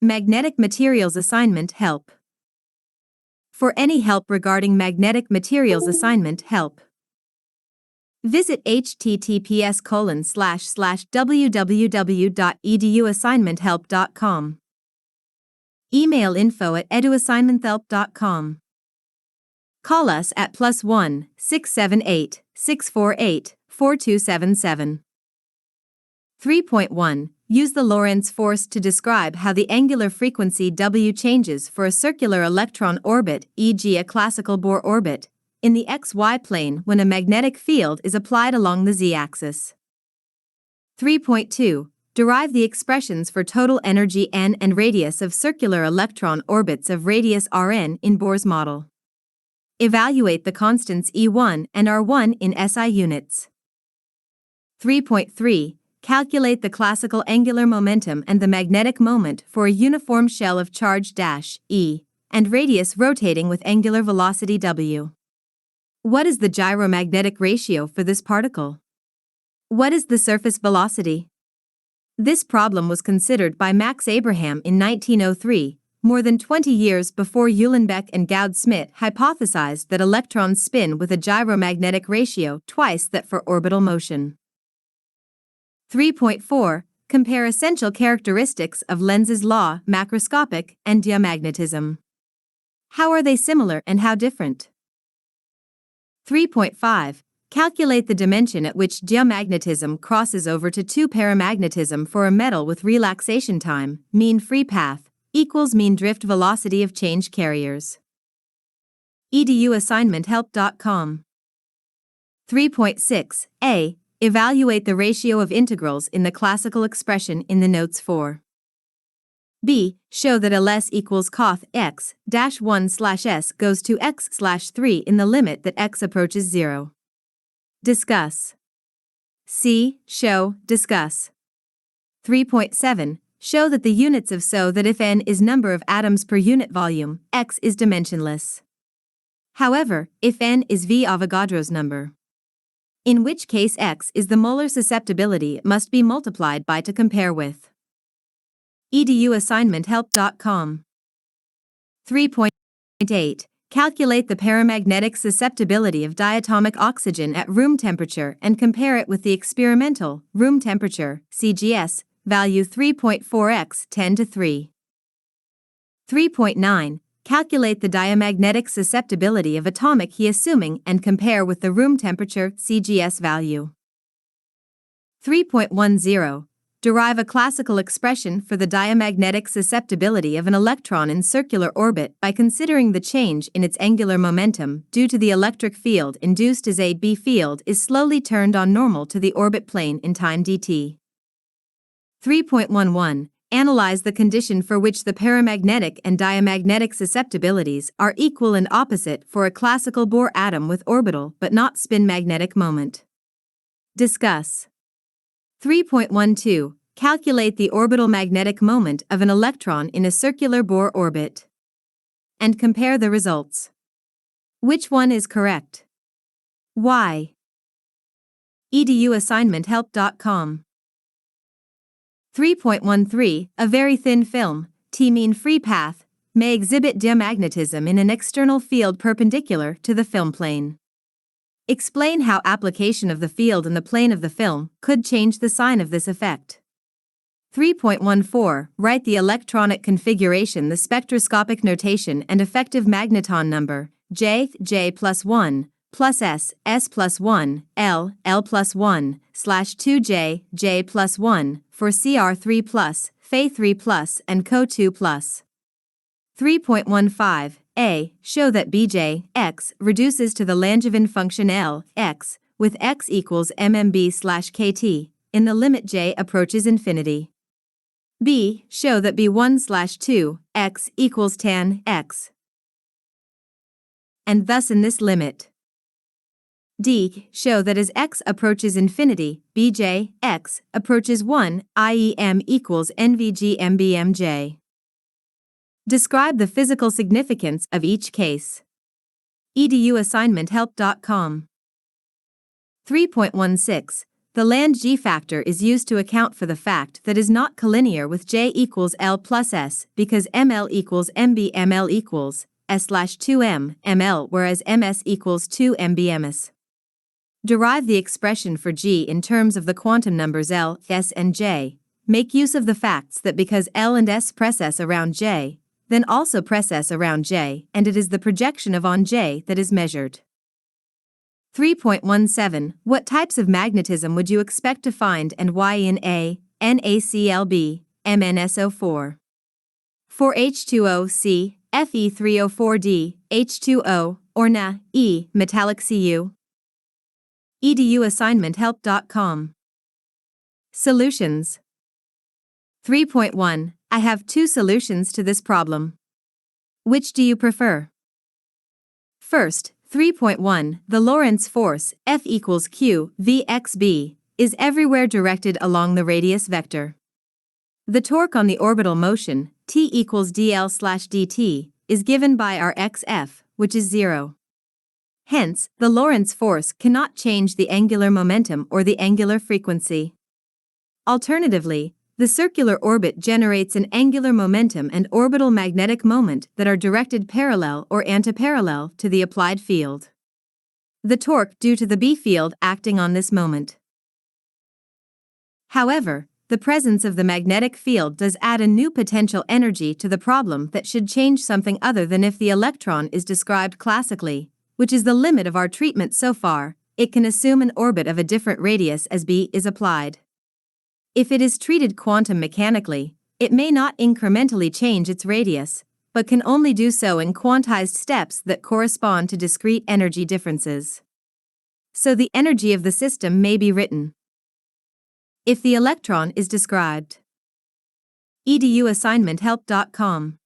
Magnetic Materials Assignment Help. For any help regarding magnetic materials assignment help, visit https://www.eduassignmenthelp.com. Email info@eduassignmenthelp.com. Call us at +1 678 648 4277. 3.1. Use the Lorentz force to describe how the angular frequency W changes for a circular electron orbit, e.g. a classical Bohr orbit, in the xy plane when a magnetic field is applied along the z-axis. 3.2. Derive the expressions for total energy n and radius of circular electron orbits of radius Rn in Bohr's model. Evaluate the constants E1 and R1 in SI units. 3.3. Calculate the classical angular momentum and the magnetic moment for a uniform shell of charge -e and radius rotating with angular velocity w. What is the gyromagnetic ratio for this particle? What is the surface velocity? This problem was considered by Max Abraham in 1903, more than 20 years before Uhlenbeck and Gauss-Schmidt hypothesized that electrons spin with a gyromagnetic ratio twice that for orbital motion. 3.4. Compare essential characteristics of Lenz's law, macroscopic, and diamagnetism. How are they similar and how different? 3.5. Calculate the dimension at which diamagnetism crosses over to 2 paramagnetism for a metal with relaxation time, mean free path, equals mean drift velocity of change carriers. eduassignmenthelp.com. 3.6. A. Evaluate the ratio of integrals in the classical expression in the notes for. B. Show that Ls equals coth x-1/s goes to x/3 in the limit that x approaches 0. Discuss. C. Show, discuss. 3.7. Show that the units of so that if n is number of atoms per unit volume, x is dimensionless. However, if n is V Avogadro's number, in which case x is the molar susceptibility, it must be multiplied by to compare with. eduassignmenthelp.com. 3.8. Calculate the paramagnetic susceptibility of diatomic oxygen at room temperature and compare it with the experimental room temperature (CGS) value 3.4x 10⁻3. 3.9. Calculate the diamagnetic susceptibility of atomic He assuming and compare with the room temperature CGS value. 3.10. Derive a classical expression for the diamagnetic susceptibility of an electron in circular orbit by considering the change in its angular momentum due to the electric field induced as a B field is slowly turned on normal to the orbit plane in time dt. 3.11. Analyze the condition for which the paramagnetic and diamagnetic susceptibilities are equal and opposite for a classical Bohr atom with orbital but not spin magnetic moment. Discuss. 3.12. Calculate the orbital magnetic moment of an electron in a circular Bohr orbit. And compare the results. Which one is correct? Why? eduassignmenthelp.com. 3.13. A very thin film, T mean free path, may exhibit diamagnetism in an external field perpendicular to the film plane. Explain how application of the field in the plane of the film could change the sign of this effect. 3.14. Write the electronic configuration, the spectroscopic notation and effective magneton number, J plus 1, plus S plus 1, L plus 1, /2J, J plus 1, for CR3 plus, Fe3 plus and Co2 plus. 3.15. A. Show that Bj, x, reduces to the Langevin function L, x, with x equals mmb/kt, in the limit j approaches infinity. B. Show that B1/2, x equals tan, x. And thus in this limit. D. Show that as x approaches infinity, Bj, x, approaches 1, i.e. m equals nvg mbmj. Describe the physical significance of each case. eduassignmenthelp.com. 3.16. the Land G factor is used to account for the fact that is not collinear with J equals L plus S because ML equals MB ML equals S/2M ML whereas MS equals 2 MBMS. Derive the expression for G in terms of the quantum numbers L, S and J. Make use of the facts that because L and S press S around J, then also press S around J, and it is the projection of on J that is measured. 3.17 What types of magnetism would you expect to find and why in A, NaClB, MnSO4? For H2O, Fe3O4d, H2O, or Na, E, metallic Cu? eduassignmenthelp.com. Solutions. 3.1 I have two solutions to this problem. Which do you prefer? First, 3.1 The Lorentz force, F equals Q, Vxb, is everywhere directed along the radius vector. The torque on the orbital motion, T equals dl/dt, is given by our xf, which is 0. Hence, the Lorentz force cannot change the angular momentum or the angular frequency. Alternatively, the circular orbit generates an angular momentum and orbital magnetic moment that are directed parallel or antiparallel to the applied field. The torque due to the B field acting on this moment. However, the presence of the magnetic field does add a new potential energy to the problem that should change something other than if the electron is described classically, which is the limit of our treatment so far. It can assume an orbit of a different radius as B is applied. If it is treated quantum mechanically, it may not incrementally change its radius, but can only do so in quantized steps that correspond to discrete energy differences. So the energy of the system may be written. If the electron is described. eduassignmenthelp.com.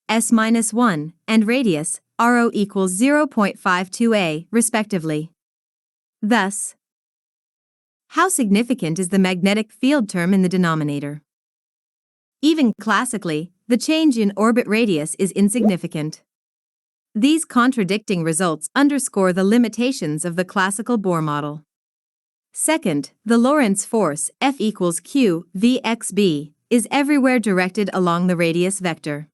S-1 and radius, RO equals 0.52 a, respectively. Thus, how significant is the magnetic field term in the denominator? Even classically, the change in orbit radius is insignificant. These contradicting results underscore the limitations of the classical Bohr model. Second, the Lorentz force, F equals Q, Vxb, is everywhere directed along the radius vector.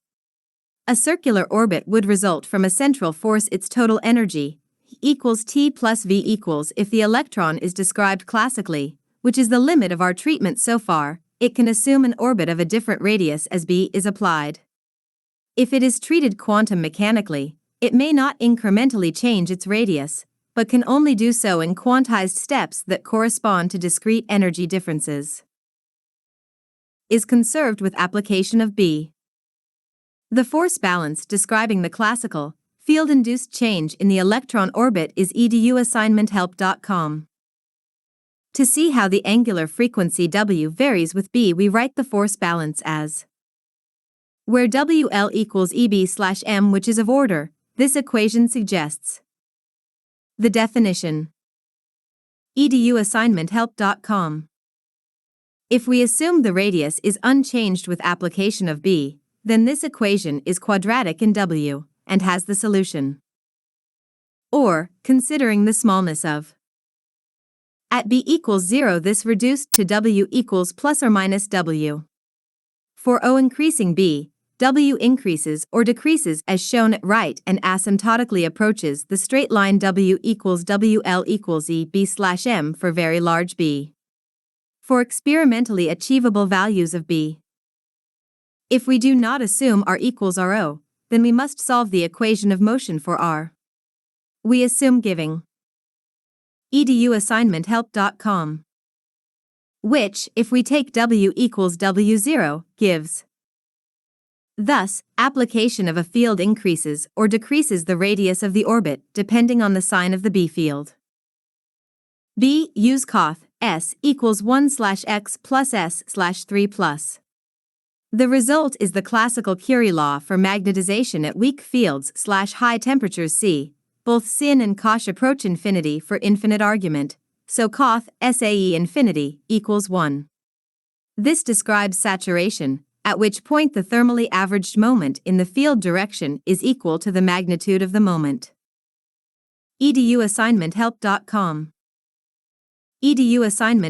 A circular orbit would result from a central force. Its total energy equals T plus V equals if the electron is described classically, which is the limit of our treatment so far. It can assume an orbit of a different radius as B is applied. If it is treated quantum mechanically, it may not incrementally change its radius, but can only do so in quantized steps that correspond to discrete energy differences. Is conserved with application of B. The force balance describing the classical, field-induced change in the electron orbit is eduassignmenthelp.com. To see how the angular frequency W varies with B, we write the force balance as where WL equals EB/m, which is of order. This equation suggests the definition. eduassignmenthelp.com. If we assume the radius is unchanged with application of B, then this equation is quadratic in W, and has the solution. Or, considering the smallness of at B equals 0, this reduced to W equals plus or minus W. For O increasing B, W increases or decreases as shown at right and asymptotically approaches the straight line W equals WL equals EB/m for very large B. For experimentally achievable values of B. If we do not assume R equals RO, then we must solve the equation of motion for R. We assume giving eduassignmenthelp.com, which, if we take W equals W0, gives. Thus, application of a field increases or decreases the radius of the orbit depending on the sign of the B field. B use coth S equals 1/x plus S/3 plus. The result is the classical Curie law for magnetization at weak fields/high temperatures C. Both sin and cosh approach infinity for infinite argument, so coth SAE infinity equals 1. This describes saturation, at which point the thermally averaged moment in the field direction is equal to the magnitude of the moment. eduassignmenthelp.com EDU assignment